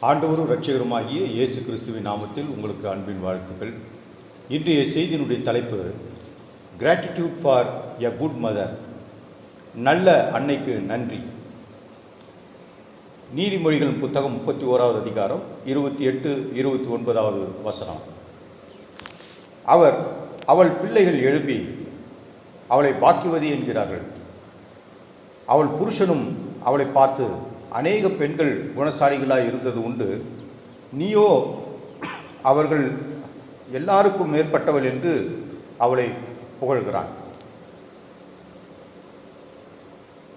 ஆண்டவரும் இரட்சகருமாகிய இயேசு கிறிஸ்துவின் நாமத்தில் உங்களுக்கு அன்பின் வாழ்த்துக்கள். இன்றைய செய்தியினுடைய தலைப்பு gratitude for a good mother, நல்ல அன்னைக்கு நன்றி. நீதிமொழிகள் புத்தகம் 31வது அதிகாரம் 28, 29வது வசனம். அவள் பிள்ளைகள் எழுப்பி அவளை பாக்கியவதி என்கிறார்கள். அவள் புருஷனும் அவளை பார்த்து, அநேக பெண்கள் குணசாலிகளாய் இருந்தது உண்டு, நீயோ அவர்கள் எல்லாருக்கும் மேற்பட்டவள் என்று அவளை புகழ்கிறான்.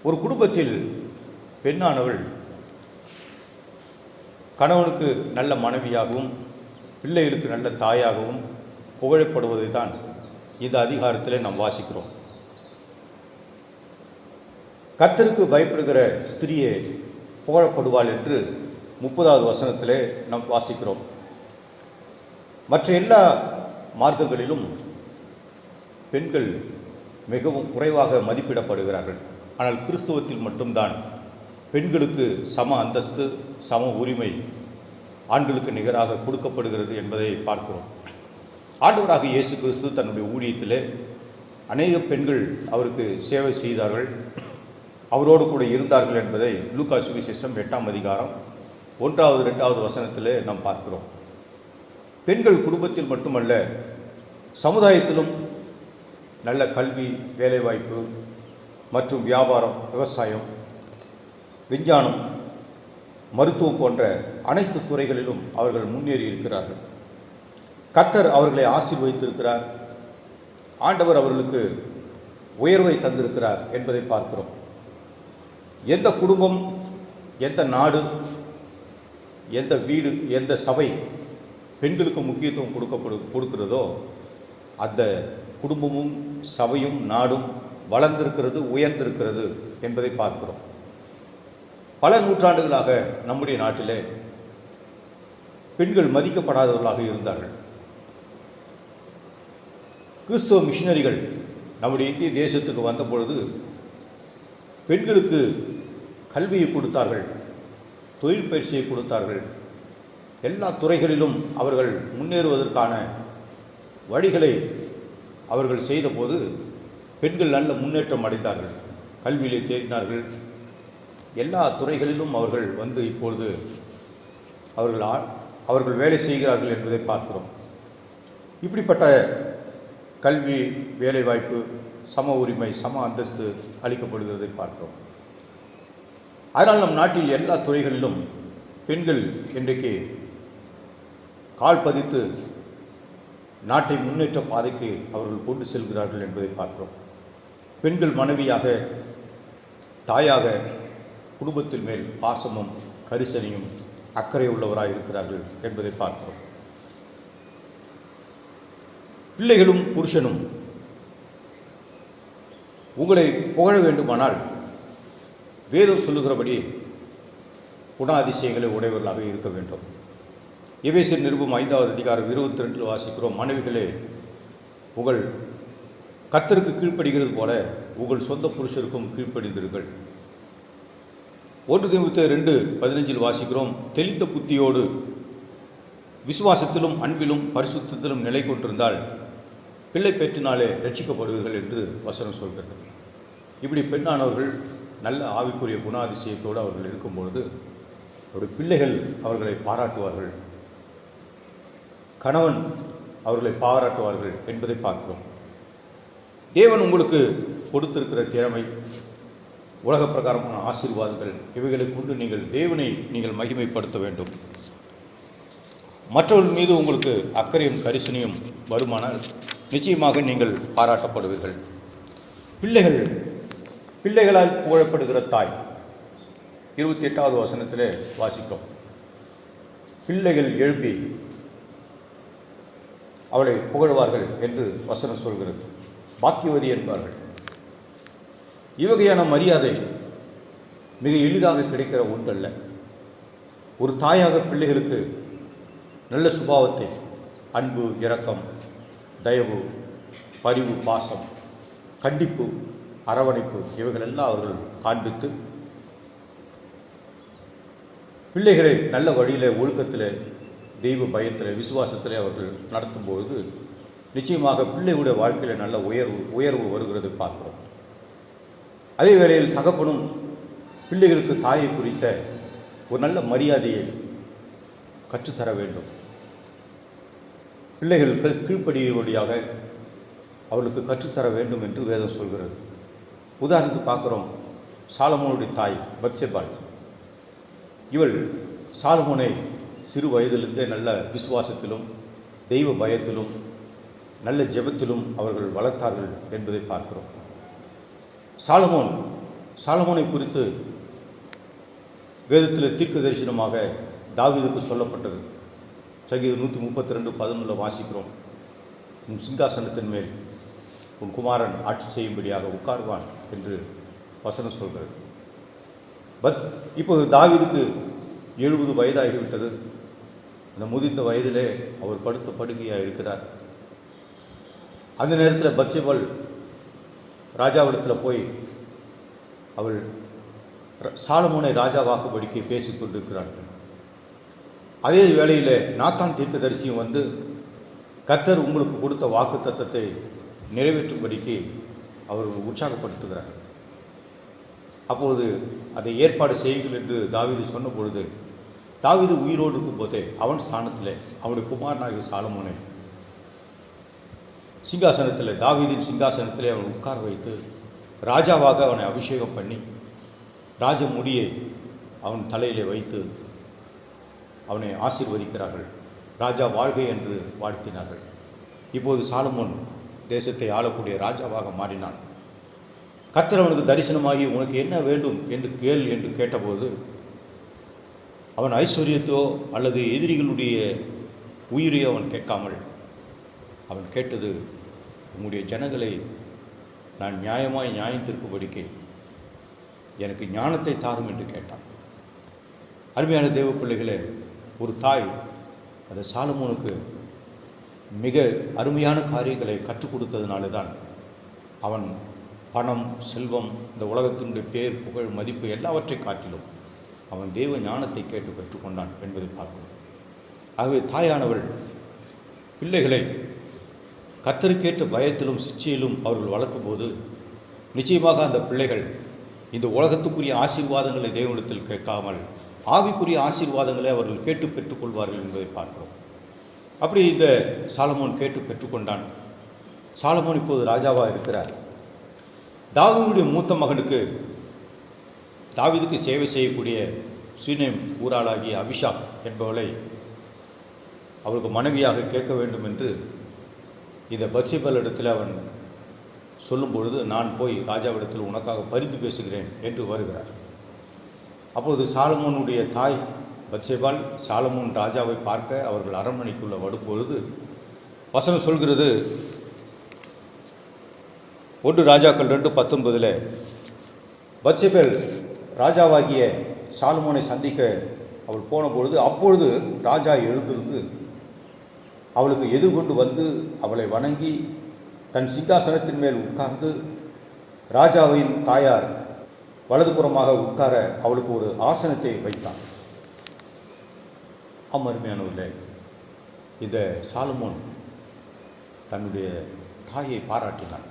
ஒரு குடும்பத்தில் பெண்ணானவள் கணவனுக்கு நல்ல மனைவியாகவும் பிள்ளைகளுக்கு நல்ல தாயாகவும் புகழப்படுவதை தான் இந்த அதிகாரத்திலே நாம் வாசிக்கிறோம். கர்த்தருக்கு பயப்படுகிற ஸ்திரியே புகழப்படுவாள் என்று 30வது வசனத்திலே நாம் வாசிக்கிறோம். மற்ற எல்லா மார்க்கங்களிலும் பெண்கள் மிகவும் குறைவாக மதிப்பிடப்படுகிறார்கள். ஆனால் கிறிஸ்துவத்தில் மட்டும்தான் பெண்களுக்கு சம அந்தஸ்து, சம உரிமை ஆண்களுக்கு நிகராக கொடுக்கப்படுகிறது என்பதை பார்க்கிறோம். ஆண்டவராக இயேசு கிறிஸ்து தன்னுடைய ஊழியத்திலே அநேக பெண்கள் அவருக்கு சேவை செய்தார்கள், அவரோடு கூட இருந்தார்கள் என்பதை லூக்கா சுவிசேஷம் 8ஆம் அதிகாரம் 1வது 2வது வசனத்திலே நாம் பார்க்கிறோம். பெண்கள் குடும்பத்தில் மட்டுமல்ல, சமுதாயத்திலும் நல்ல கல்வி, வேலைவாய்ப்பு மற்றும் வியாபாரம், விவசாயம், விஞ்ஞானம், மருத்துவம் போன்ற அனைத்து துறைகளிலும் அவர்கள் முன்னேறி இருக்கிறார்கள். கர்த்தர் அவர்களை ஆசீர்வதித்திருக்கிறார். ஆண்டவர் அவர்களுக்கு உயர்வை தந்திருக்கிறார் என்பதை பார்க்கிறோம். எந்த குடும்பம், எந்த நாடு, எந்த வீடு, எந்த சபை பெண்களுக்கு முக்கியத்துவம் கொடுக்கிறதோ அந்த குடும்பமும் சபையும் நாடும் வளர்ந்திருக்கிறது, உயர்ந்திருக்கிறது என்பதை பார்க்கிறோம். பல நூற்றாண்டுகளாக நம்முடைய நாட்டிலே பெண்கள் மதிக்கப்படாதவர்களாக இருந்தார்கள். கிறிஸ்தவ மிஷினரிகள் நம்முடைய இந்திய தேசத்துக்கு வந்த பொழுது பெண்களுக்கு கல்வியை கொடுத்தார்கள், தொழில் பயிற்சியை கொடுத்தார்கள். எல்லா துறைகளிலும் அவர்கள் முன்னேறுவதற்கான வழிகளை அவர்கள் செய்தபோது பெண்கள் நல்ல முன்னேற்றம் அடைந்தார்கள், கல்வியிலே தேறினார்கள். எல்லா துறைகளிலும் அவர்கள் வந்து இப்பொழுது அவர்கள் வேலை செய்கிறார்கள் என்பதை பார்க்கிறோம். இப்படிப்பட்ட கல்வி, வேலைவாய்ப்பு, சம உரிமை, சம அந்தஸ்து அளிக்கப்படுகிறதை பார்க்கிறோம். அதனால் நம் நாட்டில் எல்லா துறைகளிலும் பெண்கள் இன்றைக்கு கால் பதித்து நாட்டை முன்னேற்ற பாதைக்கு அவர்கள் கொண்டு செல்கிறார்கள் என்பதை பார்க்கிறோம். பெண்கள் மனைவியாக, தாயாக, குடும்பத்தின் மேல் பாசமும் கரிசனையும் அக்கறை உள்ளவராக இருக்கிறார்கள் என்பதை பார்க்கிறோம். பிள்ளைகளும் புருஷனும் உங்களை புகழ வேண்டுமானால் வேதம் சொல்லுகிறபடி குணாதிசயங்களை உடையவர்களாக இருக்க வேண்டும். எபேசியர் நிருபம் 5வது அதிகாரம் 22 வாசிக்கிறோம், மனைவிகளே உங்கள் கர்த்தருக்கு கீழ்ப்படுகிறது போல உங்கள் சொந்த புருஷருக்கும் கீழ்ப்படிந்தீர்கள். 1 தீமோத்தேயு 2:15 வாசிக்கிறோம், தெளிந்த புத்தியோடு விசுவாசத்திலும் அன்பிலும் பரிசுத்தத்திலும் நிலை கொண்டிருந்தால் பிள்ளை பெற்றினாலே ரட்சிக்கப்படுவீர்கள் என்று வசனம் சொல்கிறது. இப்படி பெண்ணானவர்கள் நல்ல ஆவிக்குரிய குணாதிசயத்தோடு அவர்கள் இருக்கும்பொழுது ஒரு பிள்ளைகள் அவர்களை பாராட்டுவார்கள், கணவன் அவர்களை பாராட்டுவார்கள் என்பதை பார்க்கிறோம். தேவன் உங்களுக்கு கொடுத்திருக்கிற திறமை, உலக பிரகாரமான ஆசீர்வாதங்கள், இவைகளை கொண்டு தேவனை நீங்கள் மகிமைப்படுத்த வேண்டும். மற்றவர்கள் மீது உங்களுக்கு அக்கறையும் கரிசனையும் வருமானால் நிச்சயமாக நீங்கள் பாராட்டப்படுவீர்கள். பிள்ளைகளால் புகழப்படுகிற தாய் 28வது வசனத்திலே வாசிக்கிறோம். பிள்ளைகள் எழுப்பி அவளை புகழ்வார்கள் என்று வசனம் சொல்கிறது. பாக்கியவதி என்பார்கள். இவ்வகையான மரியாதை மிக எளிதாக கிடைக்கிற ஒன்றல்ல. ஒரு தாயாக பிள்ளைகளுக்கு நல்ல சுபாவத்தை, அன்பு, இரக்கம், தயவு, பரிவு, பாசம், கண்டிப்பு, அரவணைப்பு இவைகளெல்லாம் அவர்கள் காண்பித்து பிள்ளைகளை நல்ல வழியில், ஒழுக்கத்தில், தெய்வ பயத்தில், விசுவாசத்தில் அவர்கள் நடத்தும்பொழுது நிச்சயமாக பிள்ளைகளுடைய வாழ்க்கையில் நல்ல உயர்வு வருகிறது பார்க்கிறோம். அதே வேளையில் தகப்பனும் பிள்ளைகளுக்கு தாயை குறித்த ஒரு நல்ல மரியாதையை கற்றுத்தர வேண்டும். பிள்ளைகளுக்கு கீழ்ப்படியும்படியாக அவர்களுக்கு கற்றுத்தர வேண்டும் என்று வேதம் சொல்கிறது. உதாரணத்துக்கு பார்க்குறோம், சாலமோனுடைய தாய் பத்சேபாள். இவள் சாலமோனை சிறு வயதிலிருந்தே நல்ல விசுவாசத்திலும் தெய்வ பயத்திலும் நல்ல ஜெபத்திலும் அவர்கள் வளர்த்தார்கள் என்பதை பார்க்கிறோம். சாலமோனை குறித்து வேதத்தில் தீர்க்க தரிசனமாக தாவீதுக்கு சொல்லப்பட்டது. சங்கீதம் 132:11 வாசிக்கிறோம். உன் சிங்காசனத்தின் மேல் உன் குமாரன் ஆட்சி செய்யும்படியாக உட்காருவான் என்று வசனம் சொல்கிறது. இப்போது தாவீதுக்கு 70 வயதாகிவிட்டது. அந்த முதிர்ந்த வயதிலே அவர் படுத்த படுக்கையாக இருக்கிறார். அந்த நேரத்தில் பத்சேபாள் ராஜாவிடத்தில் போய் அவள் சாலமோனை ராஜாவாக்கும்படிக்கு பேசிக் கொண்டிருக்கிறார்கள். அதே வேளையில் நாத்தான் தீர்க்கதரிசியும் வந்து கர்த்தர் உங்களுக்கு கொடுத்த வாக்கு தத்தத்தை நிறைவேற்றும்படிக்கு அவர்கள் உற்சாகப்படுத்துகிறார். அப்பொழுது அதை ஏற்பாடு செய்யுங்கள் என்று தாவீது சொன்ன பொழுது, தாவீது உயிரோடு இருக்கும்போதே அவன் ஸ்தானத்தில் அவனுடைய குமாரனாகிய சாலமோனை சிங்காசனத்தில், தாவீதின் சிங்காசனத்திலே அவனை உட்கார வைத்து ராஜாவாக அவனை அபிஷேகம் பண்ணி ராஜ முடியை அவன் தலையிலே வைத்து அவனை ஆசீர்வதிக்கிறார்கள். ராஜா வாழ்க என்று வாழ்த்தினார்கள். இப்போது சாலமோன் தேசத்தை ஆளக்கூடிய ராஜாவாக மாறினான். கர்த்தர் அவனுக்கு தரிசனமாகி உனக்கு என்ன வேண்டும் என்று கேள் என்று கேட்டபோது அவன் ஐஸ்வர்யத்தோ அல்லது எதிரிகளுடைய உயிரையோ அவன் கேட்காமல் அவன் கேட்டது, உம்முடைய ஜனங்களை நான் நியாயம் தீர்க்கும்படிக்கு எனக்கு ஞானத்தை தாரும் என்று கேட்டான். அருமையான தேவ பிள்ளைகளே, ஒரு தாய் அந்த சாலமோனுக்கு மிக அருமையான காரியங்களை கற்றுக் கொடுத்ததுனால தான் அவன் பணம், செல்வம், இந்த உலகத்தினுடைய பேர், புகழ், மதிப்பு எல்லாவற்றை காட்டிலும் அவன் தேவ ஞானத்தை கேட்டு பெற்றுக்கொண்டான் என்பதை பார்க்கிறோம். ஆகவே தாயானவள் பிள்ளைகளை கர்த்தருக்கேற்ற பயத்திலும் சிச்சையிலும் அவர்கள் வளர்க்கும்போது நிச்சயமாக அந்த பிள்ளைகள் இந்த உலகத்துக்குரிய ஆசீர்வாதங்களை தேவனிடத்தில் கேட்காமல் ஆவிக்குரிய ஆசீர்வாதங்களை அவர்கள் கேட்டு பெற்றுக்கொள்வார்கள் என்பதை பார்க்கிறோம். அப்படி இந்த சாலமோன் கேட்டு பெற்றுக்கொண்டான். சாலமோன் இப்போது ராஜாவாக இருக்கிறார். தாவீதுடைய மூத்த மகனுக்கு, தாவீதுக்கு சேவை செய்யக்கூடிய சூனேம் ஊராளாகிய அபிஷாக் என்பவளை அவருக்கு மனைவியாக கேட்க வேண்டும் என்று இந்த பத்சேபாள் இடத்தில் அவன் சொல்லும் பொழுது, நான் போய் ராஜாவிடத்தில் உனக்காக பரிந்து பேசுகிறேன் என்று வருகிறார். அப்போது சாலமோனுடைய தாய் பத்சேபாள் சாலமோன் ராஜாவை பார்க்க அவர்கள் அரண்மனைக்குள்ள வரும்பொழுது வசனம் சொல்கிறது, 1 ராஜாக்கள் 2:19 பத்சேபாள் ராஜாவாகிய சாலமோனை சந்திக்க அவள் போன பொழுது, அப்பொழுது ராஜா எழுந்திருந்து அவளுக்கு எதிர்கொண்டு வந்து அவளை வணங்கி தன் சிங்காசனத்தின் மேல் உட்கார்ந்து ராஜாவின் தாயார் வலதுபுறமாக உட்கார அவளுக்கு ஒரு ஆசனத்தை வைத்தான். அருமையானவர்களே, இந்த சாலமோன் தன்னுடைய தாயை பாராட்டினான்.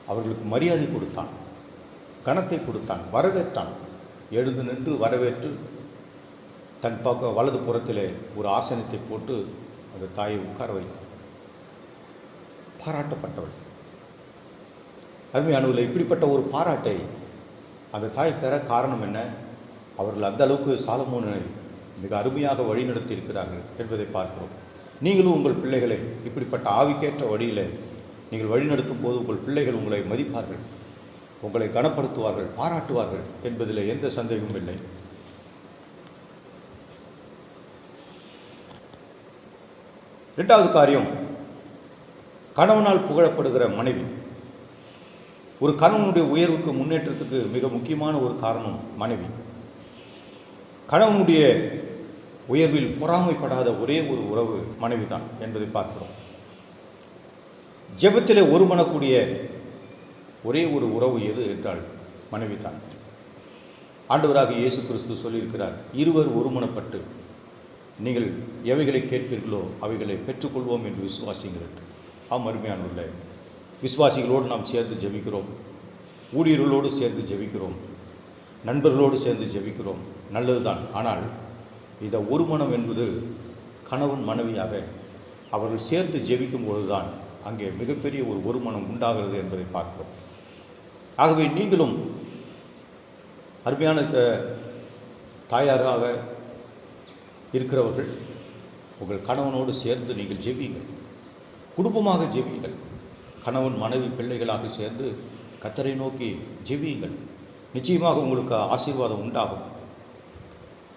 அவர்களுக்கு மரியாதை கொடுத்தான், கணத்தை கொடுத்தான், வரவேற்றான். எழுந்து நின்று வரவேற்று தன் பக்கம் வலது புறத்திலே ஒரு ஆசனத்தை போட்டு அந்த தாயை உட்கார வைத்தான். பாராட்டப்பட்டவள். அருமையானவர்களே, இப்படிப்பட்ட ஒரு பாராட்டை அந்த தாய் பெற காரணம் என்ன? அவர்கள் அந்த அளவுக்கு சாலமோனை மிக அருமையாக வழிநடத்தி இருக்கிறார்கள் என்பதை பார்க்கிறோம். நீங்களும் உங்கள் பிள்ளைகளை இப்படிப்பட்ட ஆவிக்கேற்ற வழியில் நீங்கள் வழிநடத்தும் போது உங்கள் பிள்ளைகள் உங்களை மதிப்பார்கள், உங்களை கனப்படுத்துவார்கள், பாராட்டுவார்கள் என்பதில் எந்த சந்தேகமும் இல்லை. இரண்டாவது காரியம், கணவனால் புகழப்படுகிற மனைவி. ஒரு கணவனுடைய உயர்வுக்கு, முன்னேற்றத்துக்கு மிக முக்கியமான ஒரு காரணம் மனைவி. கணவனுடைய உயர்வில் பொறாமைப்படாத ஒரே ஒரு உறவு மனைவி தான் என்பதை பார்க்கிறோம். ஜெபத்திலே ஒருமனக்கூடிய ஒரே ஒரு உறவு எது என்றால் மனைவி தான். ஆண்டவராக இயேசு கிறிஸ்து சொல்லியிருக்கிறார், இருவர் ஒருமனப்பட்டு நீங்கள் எவைகளை கேட்பீர்களோ அவைகளை பெற்றுக்கொள்வோம் என்று விசுவாசிங்கள் என்று. அருமையானவர்களே, விசுவாசிகளோடு நாம் சேர்ந்து ஜெபிக்கிறோம், ஊழியர்களோடு சேர்ந்து ஜெபிக்கிறோம், நண்பர்களோடு சேர்ந்து ஜெபிக்கிறோம், நல்லதுதான். ஆனால் இந்த ஒரு மனம் என்பது கணவன் மனைவியாக அவர்கள் சேர்ந்து ஜெபிக்கும் பொழுதுதான் அங்கே மிகப்பெரிய ஒரு மனம் உண்டாகிறது என்பதை பார்க்கிறோம். ஆகவே நீங்களும் அருமையான தாயாராக இருக்கிறவர்கள் உங்கள் கணவனோடு சேர்ந்து நீங்கள் ஜெபியுங்கள், குடும்பமாக ஜெபியுங்கள். கணவன் மனைவி பிள்ளைகளாக சேர்ந்து கர்த்தரை நோக்கி ஜெபியுங்கள். நிச்சயமாக உங்களுக்கு ஆசீர்வாதம் உண்டாகும்.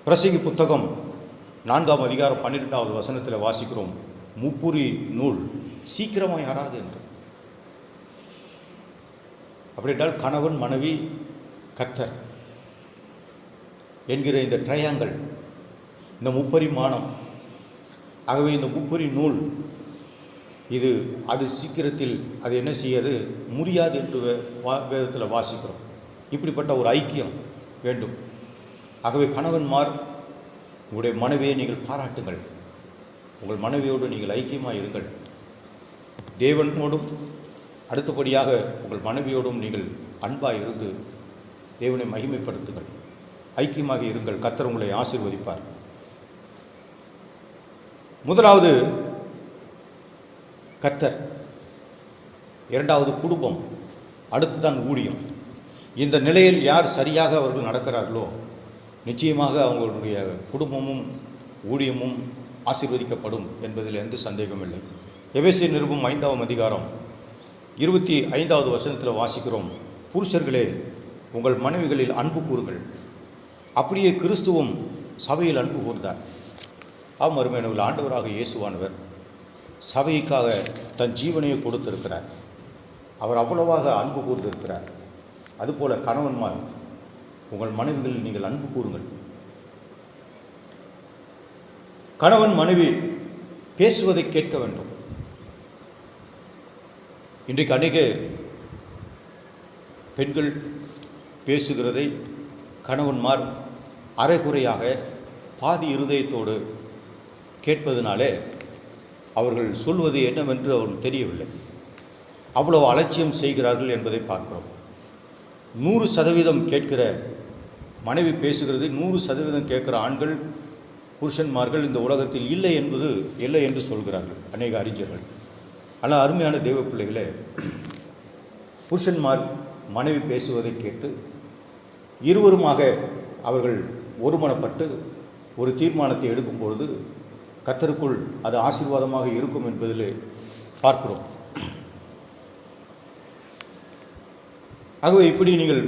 பிரசங்கி புத்தகம் 4ஆம் அதிகாரம் 12வது வசனத்தில் வாசிக்கிறோம், முப்புரி நூல் சீக்கிரமாக யாராது என்று. அப்படின்றால் கணவன் மனைவி கர்த்தர் என்கிற இந்த ட்ரையாங்கல், இந்த முப்பரிமாணம், ஆகவே இந்த முப்பரி நூல் இது அது சீக்கிரத்தில் அது என்ன செய்யாது முடியாது என்று வேதத்தில் வாசிக்கிறோம். இப்படிப்பட்ட ஒரு ஐக்கியம் வேண்டும். ஆகவே கணவன்மார் உங்களுடைய மனைவியை நீங்கள் பாராட்டுங்கள், உங்கள் மனைவியோடு நீங்கள் ஐக்கியமாக இருங்கள். தேவனோடும் அடுத்தபடியாக உங்கள் மனைவியோடும் நீங்கள் அன்பாக இருந்து தேவனை மகிமைப்படுத்துங்கள், ஐக்கியமாக இருங்கள். கர்த்தர் உங்களை ஆசீர்வதிப்பார். முதலாவது கர்த்தர், இரண்டாவது குடும்பம், அடுத்துதான் ஊழியம். இந்த நிலையில் யார் சரியாக அவர்கள் நடக்கிறார்களோ நிச்சயமாக அவங்களுடைய குடும்பமும் ஊழியமும் ஆசீர்வதிக்கப்படும் என்பதில் எந்த சந்தேகமும் இல்லை. எபேசியர் நிருபம் 5ஆம் அதிகாரம் 25வது வசனத்தில் வாசிக்கிறோம், புருஷர்களே உங்கள் மனைவிகளில் அன்பு கூறுங்கள், அப்படியே கிறிஸ்துவும் சபையில் அன்பு கூர்ந்தார். அருமையானவர்கள், ஆண்டவராக இயேசுவானவர் சபைக்காக தன் ஜீவனையை கொடுத்திருக்கிறார். அவர் அவ்வளவாக அன்பு கூர்ந்திருக்கிறார். அதுபோல கணவன்மார் உங்கள் மனைவிகளில் நீங்கள் அன்பு கூறுங்கள். கணவன் மனைவி பேசுவதை கேட்க வேண்டும். இன்றைக்கு அநேக பெண்கள் பேசுகிறதை கணவன்மார் அரைகுறையாக பாதி இருதயத்தோடு கேட்பதனாலே அவர்கள் சொல்வது என்னவென்று அவர்கள் தெரியவில்லை. அவ்வளவு அலட்சியம் செய்கிறார்கள் என்பதை பார்க்கிறோம். 100% கேட்கிற மனைவி பேசுகிறது, 100% கேட்கிற ஆண்கள் புருஷன்மார்கள் இந்த உலகத்தில் இல்லை என்று சொல்கிறார்கள் அநேக அறிஞர்கள். ஆனால் அருமையான தேவ பிள்ளைகளே, புருஷன்மார் மனைவி பேசுவதை கேட்டு இருவருமாக அவர்கள் ஒருமனப்பட்டு ஒரு தீர்மானத்தை எடுக்கும் பொழுது கர்த்தருக்குள் அது ஆசீர்வாதமாக இருக்கும் என்பதில் பார்க்கிறோம். ஆகவே இப்படி நீங்கள்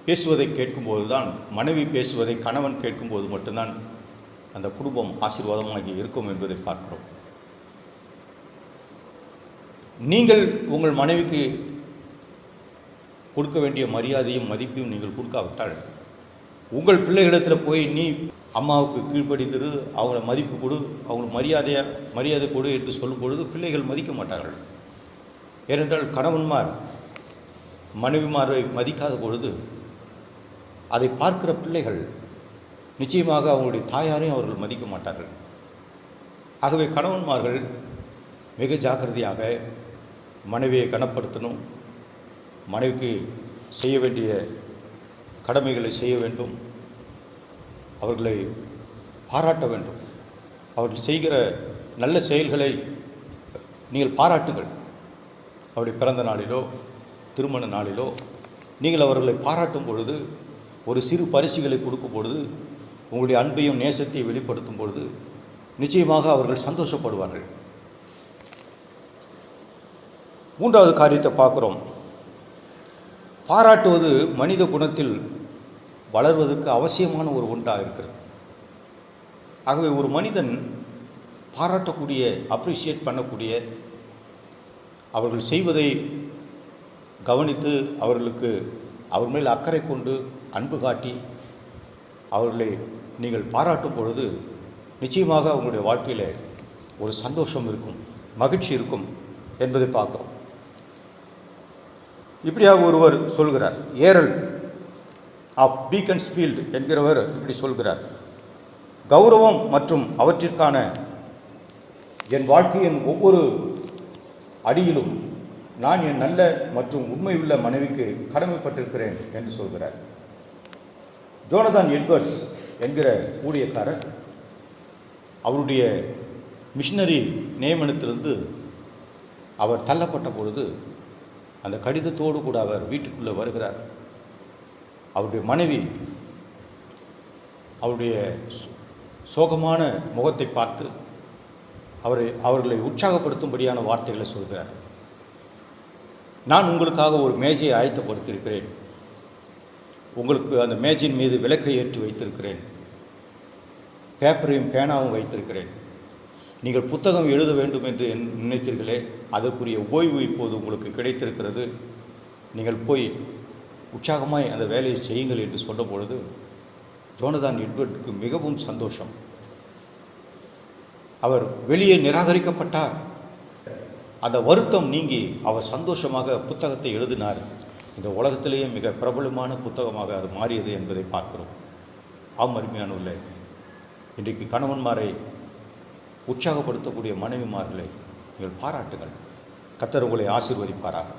பேசுவதை கேட்கும்போது தான், மனைவி பேசுவதை கணவன் கேட்கும்போது மட்டும்தான் அந்த குடும்பம் ஆசீர்வாதமாக இருக்கும் என்பதை பார்க்கிறோம். நீங்கள் உங்கள் மனைவிக்கு கொடுக்க வேண்டிய மரியாதையும் மதிப்பையும் நீங்கள் கொடுக்காவிட்டால், உங்கள் பிள்ளைகளிடத்தில் போய் நீ அம்மாவுக்கு கீழ்ப்படிந்திரு, அவங்கள மதிப்பு கொடு, அவங்களுக்கு மரியாதை கொடு என்று சொல்லும் பொழுது பிள்ளைகள் மதிக்க மாட்டார்கள். ஏனென்றால் கணவன்மார் மனைவிமாரை மதிக்காத பொழுது அதை பார்க்கிற பிள்ளைகள் நிச்சயமாக அவங்களுடைய தாயாரையும் அவர்கள் மதிக்க மாட்டார்கள். ஆகவே கணவன்மார்கள் மிக ஜாக்கிரதையாக மனைவியை கனப்படுத்தணும், மனைவிக்கு செய்ய வேண்டிய கடமைகளை செய்ய வேண்டும், அவர்களை பாராட்ட வேண்டும். அவர்கள் செய்கிற நல்ல செயல்களை நீங்கள் பாராட்டுங்கள். அவருடைய பிறந்த நாளிலோ திருமண நாளிலோ நீங்கள் அவர்களை பாராட்டும் பொழுது, ஒரு சிறு பரிசுகளை கொடுக்கும் பொழுது, உங்களுடைய அன்பையும் நேசத்தையும் வெளிப்படுத்தும் பொழுது நிச்சயமாக அவர்கள் சந்தோஷப்படுவார்கள். மூன்றாவது காரியத்தை பார்க்குறோம். பாராட்டுவது மனித குணத்தில் வளர்வதற்கு அவசியமான ஒரு ஒன்றாக இருக்கிறது. ஆகவே ஒரு மனிதன் பாராட்டக்கூடிய, அப்ரிஷியேட் பண்ணக்கூடிய, அவர்கள் செய்வதை கவனித்து அவர் மேல் அக்கறை கொண்டு அன்பு காட்டி அவர்களை நீங்கள் பாராட்டும் பொழுது நிச்சயமாக அவங்களுடைய வாழ்க்கையில் ஒரு சந்தோஷம் இருக்கும், மகிழ்ச்சி இருக்கும் என்பதை பார்க்குறோம். இப்படியாக ஒருவர் சொல்கிறார், ஏரல் ஆஃப் பீக்கன்ஸ்ஃபீல்டு என்கிறவர் இப்படி சொல்கிறார்: கௌரவம் மற்றும் அவற்றிற்கான என் வாழ்க்கையின் ஒவ்வொரு அடியிலும் நான் என் நல்ல மற்றும் உண்மையுள்ள மனைவிக்கு கடமைப்பட்டிருக்கிறேன் என்று சொல்கிறார். ஜோனதான் எட்வர்ட்ஸ் என்கிற ஊழியக்காரர் அவருடைய மிஷனரி நியமனத்திலிருந்து அவர் தள்ளப்பட்ட பொழுது அந்த கடிதத்தோடு கூட அவர் வீட்டுக்குள்ளே வருகிறார். அவருடைய மனைவி அவருடைய சோகமான முகத்தை பார்த்து அவர்களை உற்சாகப்படுத்தும்படியான வார்த்தைகளை சொல்கிறார். நான் உங்களுக்காக ஒரு மேஜையை ஆயத்தப்படுத்தியிருக்கிறேன். உங்களுக்கு அந்த மேஜையின் மீது விளக்கை ஏற்றி வைத்திருக்கிறேன். பேப்பரையும் பேனாவும் வைத்திருக்கிறேன். நீங்கள் புத்தகம் எழுத வேண்டும் என்று நினைத்தீர்களே, அதற்குரிய ஓய்வு இப்போது உங்களுக்கு கிடைத்திருக்கிறது. நீங்கள் போய் உற்சாகமாய் அந்த வேலையை செய்யுங்கள் என்று சொன்ன பொழுது ஜோனதான் எட்வர்டுக்கு மிகவும் சந்தோஷம். அவர் வெளியே நிராகரிக்கப்பட்டார். அந்த வருத்தம் நீங்கி அவர் சந்தோஷமாக புத்தகத்தை எழுதினார். இந்த உலகத்திலேயே மிக பிரபலமான புத்தகமாக அது மாறியது என்பதை பார்க்கிறோம். அருமையானவர்களே, இன்றைக்கு கணவன்மாரை உற்சாகப்படுத்தக்கூடிய மனைவிமார்களை நீங்கள் பாராட்டுங்கள். கர்த்தர் உங்களை ஆசீர்வதிப்பாராக.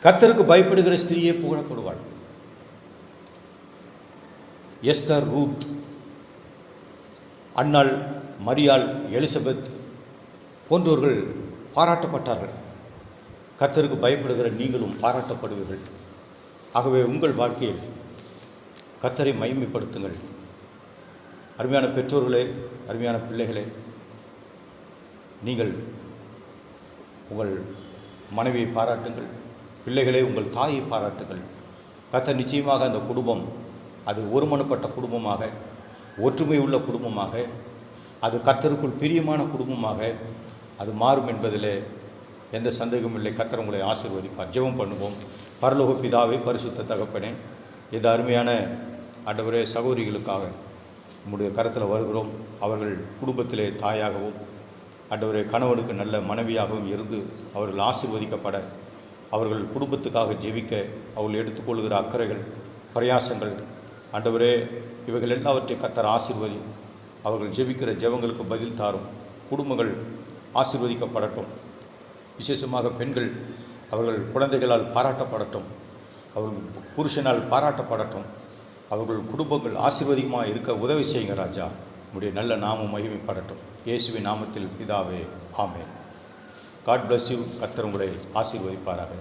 கர்த்தருக்கு பயப்படுகிற ஸ்திரீயே புகழப்படுவாள். எஸ்தர், ரூத், அன்னாள், மரியாள், எலிசபெத் போன்றவர்கள் பாராட்டப்பட்டார்கள். கர்த்தருக்கு பயப்படுகிற நீங்களும் பாராட்டப்படுவீர்கள். ஆகவே உங்கள் வாழ்க்கையில் கர்த்தரை மகிமைப்படுத்துங்கள். அருமையான பெற்றோர்களே, அருமையான பிள்ளைகளே, நீங்கள் உங்கள் மனைவியை பாராட்டுங்கள். பிள்ளைகளே, உங்கள் தாயை பாராட்டுங்கள். கர்த்தர் நிச்சயமாக அந்த குடும்பம் அது ஒருமனப்பட்ட குடும்பமாக, ஒற்றுமை உள்ள குடும்பமாக, அது கர்த்தருக்குள் பிரியமான குடும்பமாக அது மாறும் என்பதிலே எந்த சந்தேகமும் இல்லை. கர்த்தர் உங்களை ஆசீர்வதிப்பார். ஜெபம் பண்ணுவோம். பரலோக பிதாவே, பரிசுத்த தகப்பனே, இந்த அருமையான ஆண்டவரே சகோதரிகளுக்காக உம்முடைய கரத்தில் வருகிறோம். அவர்கள் குடும்பத்திலே தாயாகவும் ஆண்டவரே கணவனுக்கு நல்ல மனைவியாகவும் இருந்து அவர்கள் ஆசீர்வதிக்கப்பட, அவர்கள் குடும்பத்துக்காக ஜெபிக்க அவர்கள் எடுத்துக்கொள்கிற அக்கறைகள், பிரயாசங்கள் ஆண்டவரே இவைகள் எல்லாவற்றையும் கர்த்தர் ஆசீர்வதி. அவர்கள் ஜெபிக்கிற ஜெபங்களுக்கு பதில் தாரும். குடும்பங்கள் ஆசீர்வதிக்கப்படட்டும். விசேஷமாக பெண்கள் அவர்கள் குழந்தைகளால் பாராட்டப்படட்டும். அவர்கள் புருஷனால் பாராட்டப்படட்டும். அவர்கள் குடும்பங்கள் ஆசீர்வதிகமாக இருக்க உதவி செய்யுங்க ராஜா. உம்முடைய நல்ல நாமம் மகிமைப்படட்டும். இயேசுவின் நாமத்தில் பிதாவே, ஆமென். God bless you. கர்த்தர் உங்களை ஆசீர்வதிப்பாராக.